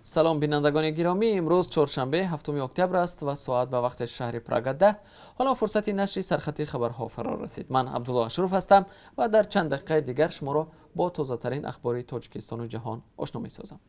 سلام بینندگان گرامی، امروز چهارشنبه هفتم اکتبر است و ساعت به وقت شهر پراگ 10. حالا فرصت نشر سرخطی خبرها فرا رسید. من عبدالله اشرف هستم و در چند دقیقه دیگر شما را با تازه ترین اخبار تاجیکستان و جهان آشنا می سازم.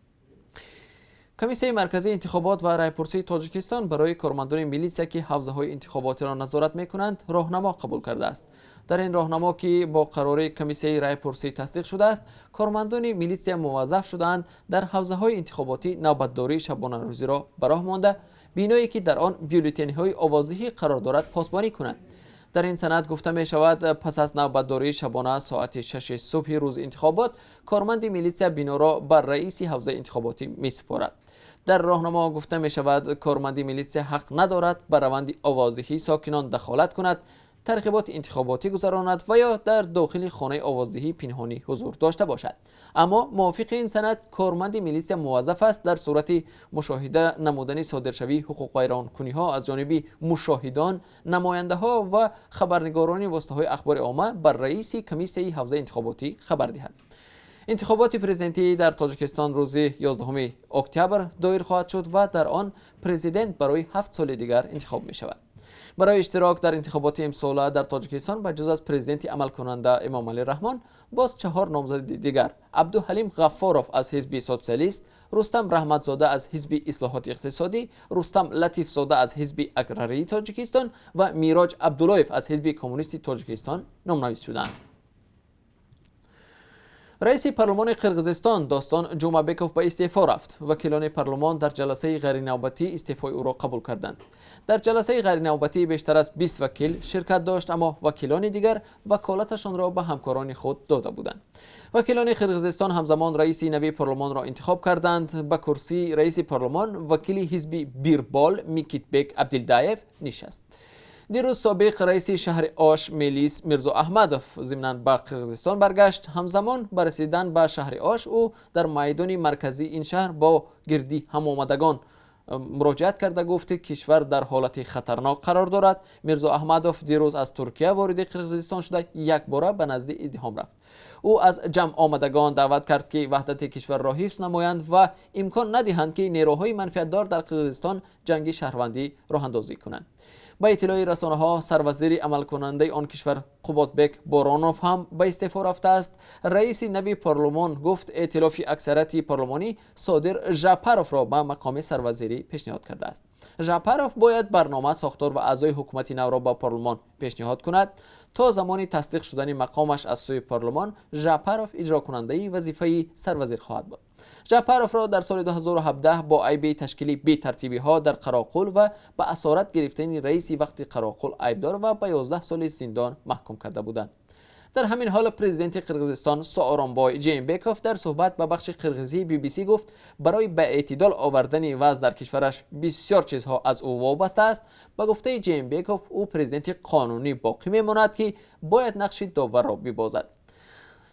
کمیسیون مرکزی انتخابات و رایپرسی تاجیکستان برای کارمندان میلیسیا که حوزه‌های انتخاباتی را نظارت می‌کنند راهنما قبول کرده است. در این راهنما که با قرار کمیسیون رایپرسی تصدیق شده است، کارمندان میلیسیا موظف شدند در حوزه‌های انتخاباتی نوبتداری شبانه روزی را به راه مانده، بینایی که در آن بیولیتن‌های آوازدهی قرار دارد پاسبانی کنند. در این سند گفته می شود پس از نوبتداری شبانه ساعت 6 صبح روز انتخابات، کارمند میلیسیا بینا را بر رئیس حوزه انتخاباتی می سپارد. در راهنما گفته می شود کارمند میلیسیا حق ندارد بر روند آوازدهی ساکنان دخالت کند، ترغیبات انتخاباتی گذراند و یا در داخل خانه آوازدهی پنهانی حضور داشته باشد. اما موافق این سند، کارمند میلیسیا موظف است در صورت مشاهده نمودن صادرشوی حقوق ویرانکنی ها از جانب مشاهدان، نماینده ها و خبرنگاران واسطه های اخبار عامه بر رئیس کمیسیون حوزه انتخاباتی خبر دهد. انتخابات پرزیدنتی در تاجیکستان روز 11 اکتبر دایر خواهد شد و در آن پرزیدنت برای 7 سال دیگر انتخاب می شود. برای اشتراک در انتخابات امسال در تاجیکستان به جز از پرزیدنت عمل کننده امام علی رحمان، باز 4 نامزد دیگر: عبدالحلیم غفاروف از حزب سوسیالیست، رستم رحمتزاده از حزب اصلاحات اقتصادی، رستم لطیف زاده از حزب اگراری تاجیکستان و میراج عبداللهیف از حزب کمونیست تاجیکستان نامنویس شدند. رئیس پارلمان قرقیزستان داستان جومابکوف به استعفا رفت. وکیلان پارلمان در جلسه غیر نوبتی استعفای او را قبول کردند. در جلسه غیر نوبتی بیشتر از 20 وکیل شرکت داشت، اما وکیلان دیگر وکالتشان را به همکاران خود داده بودند. وکیلان قرقیزستان همزمان رئیس نوی پارلمان را انتخاب کردند. به کرسی رئیس پارلمان وکیل حزب بیربال میکیتبک عبدالدایف نشست. دیروز سابق رئیس شهر آش میلیس میرزا احمدوف ضمناً به قرقیزستان برگشت. همزمان به رسیدن به شهر آش او در میدان مرکزی این شهر با گردی هم آمدگان مراجعت کرده گفت که کشور در حالت خطرناک قرار دارد. میرزا احمدوف دیروز از ترکیه وارد قرقیزستان شده یک باره به نزد ازدحام رفت. او از جمع آمدگان دعوت کرد که وحدت کشور را حفظ نمایند و امکان ندهند که نیروهای منفعتدار در قرقیزستان جنگ شهروندی راه اندازی کنند. با اطلاع رسانه‌ها، سروزیر عمل کننده آن کشور قوباتبک بارانوف هم به استعفا رفته است. رئیس نوی پارلمان گفت ائتلاف اکثریت پارلمانی صادر ژاپاروف را به مقام سروزیری پیشنهاد کرده است. ژاپاروف باید برنامه ساختار و اعضای حکومت نو را به پارلمان پیشنهاد کند. تا زمانی تصدیق شدن مقامش از سوی پارلمان، ژاپاروف اجرا کننده وظیفه سروزیر خواهد بود. ژاپاروف را در سال 2017 با عیب تشکیل بی‌ترتیبی ها در قراقل و به اسارت گرفتن رئیس وقت قراقل عیبدار و به 11 سال زندان محکوم کرده بودند. در همین حال پرزیدنت قرقیزستان سوارونبای جیمبکوف در صحبت با بخش قرقیزی BBC گفت برای به اعتدال آوردن وضع در کشورش بسیار چیزها از او وابسته است. با گفته جیمبکوف او پرزیدنت قانونی باقی میماند که باید نقش داور را ببازد.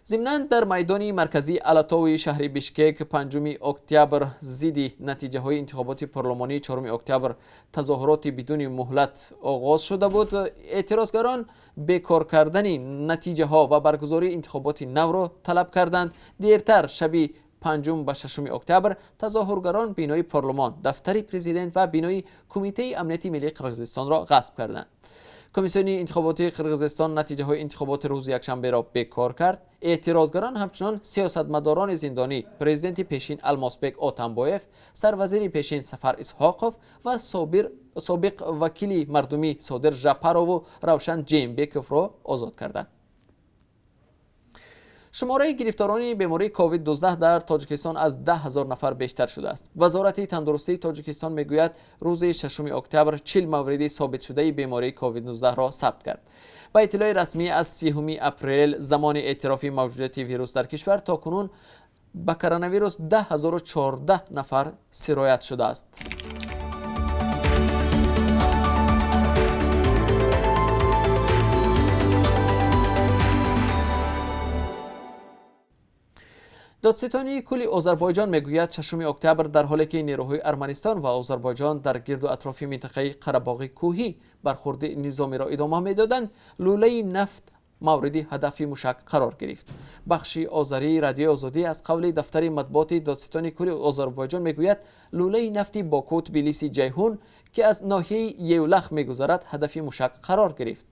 ضمناً در میدان مرکزی الاتاوی شهر بیشکک 5 اکتبر ضد نتیجه های انتخابات پارلمانی 4 اکتبر تظاهرات بدون مهلت آغاز شده بود. اعتراضگران بیکار کردن نتیجه ها و برگزاری انتخابات نو را طلب کردند. دیرتر شب 5 و 6 اکتبر تظاهرگران بینای پارلمان، دفتر پرزیدنت و بینای کمیته امنیت ملی قرقیزستان را غصب کردند. کمیسیون انتخاباتی قرقیزستان نتیجه های انتخابات روز یکشنبه را بیکار کرد. اعتراضگران همچنان سیاستمداران زندانی، پرزیدنت پیشین الماسبک آتنبایف، سروزیر پیشین سفر اسحاقوف و سابق وکیل مردمی صادر ژاپاروف و روشن جیمبکوف را آزاد کردند. شماره گرفتاران بیماری کووید 19 در تاجیکستان از 10,000 نفر بیشتر شده است. وزارت تندرستی تاجیکستان میگوید روز 6 اکتبر 40 مورد ثابت شده بیماری کووید 19 را ثبت کرد. با اطلاع رسمی از 30 اپریل زمان اعتراف موجودیت ویروس در کشور تا کنون به کرونا ویروس 10,014 نفر سرایت شده است. دادستانی کل آذربایجان میگوید 6 اکتبر در حالی که نیروهای ارمنستان و آذربایجان در گرد و اطراف منطقه قره‌باغ کوهی برخورد نظامی را ادامه میدادند، لوله نفت مورد هدف موشک قرار گرفت. بخش آذری رادیو آزادی از قول دفتر مطبوعات دادستان کل آذربایجان میگوید لوله نفتی باکو تبلیسی جیهون که از ناحیه یولخ میگذرد هدف موشک قرار گرفت.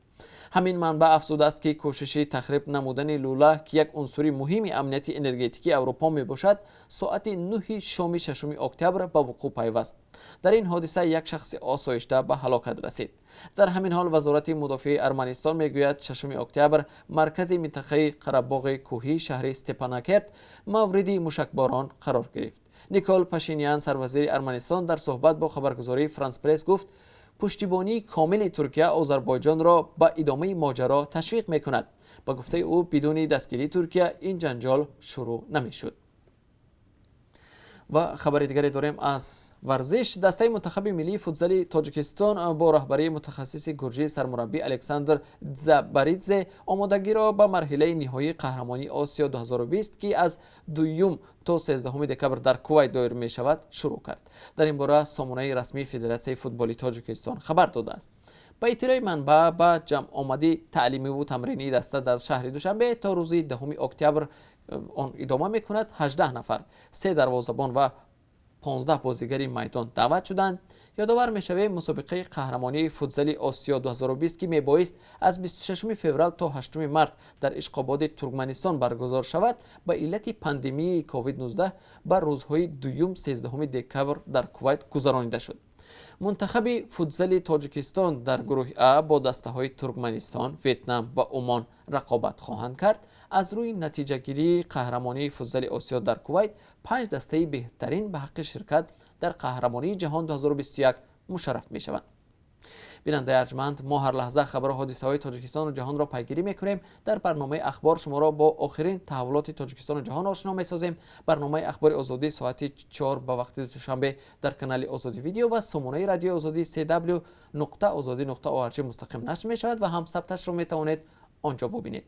همین منبع افزوده است که کوشش تخریب نمودن لوله که یک عنصر مهم امنیتی انرژتیکی اروپا می باشد ساعت 9 شام 6 اکتبر به وقوع پیوست. در این حادثه یک شخص آسایشته به هلاکت رسید. در همین حال وزارت مدافع ارمنستان میگوید 6 اکتبر مرکز منطقه قره‌باغ کوهی شهر استپاناکرت مورد موشکباران قرار گرفت. نیکول پاشینیان سروزیر ارمنستان در صحبت با خبرگزاری فرانس پرس گفت پشتیبانی کامل ترکیه آذربایجان را به ادامه ماجرا تشویق میکند. با گفته او بدون دستگیری ترکیه این جنجال شروع نمیشد. و خبر دیگری داریم از ورزش. دسته منتخب ملی فوتزال تاجیکستان با رهبری متخصص گرجی سرمربی الکساندر دزابریدزه آمادگی را به مرحله نهایی قهرمانی آسیا 2020 که از 2 تا 13 دکبر در کویت دایر می شود شروع کرد. در این باره سامانه رسمی فدراسیون فوتبال تاجیکستان خبر داده است. با اطلاع منبع به جمع آمدی تعلیمی و تمرینی دسته در شهر دوشنبه تا روز 10 اکتبر آن ادامه میکند. 18 نفر 3 دروازه‌بان و 15 بازیگر میدان دعوت شدند. یادآور میشویم مسابقه قهرمانی فوتزال آسیا 2020 که میبایست از 26 فوریه تا 8 مارس در اشقاباد ترکمنستان برگزار شود به علت پاندمی کووید 19 بر روزهای 2 13 دکبر در کویت گذرانیده شد. منتخب فوتزال تاجیکستان در گروه A با دسته‌های ترکمنستان، ویتنام و عمان رقابت خواهند کرد. از روی نتیجه گیری قهرمانی فوتزال آسیا در کویت 5 دسته بهترین به حق شرکت در قهرمانی جهان 2021 مشرف می شوند. بیننده ارجمند، ما هر لحظه خبر و حادثه های تاجیکستان و جهان را پیگیری میکنیم. در برنامه اخبار شما را با آخرین تحولات تاجیکستان و جهان آشنا میسازیم. برنامه اخبار آزادی ساعت 4 به وقت دوشنبه در کانال آزادی ویدیو و سامانه رادیو آزادی www.azadi.org مستقیم نشر می شود و هم ثبتش را می توانید آنجا ببینید.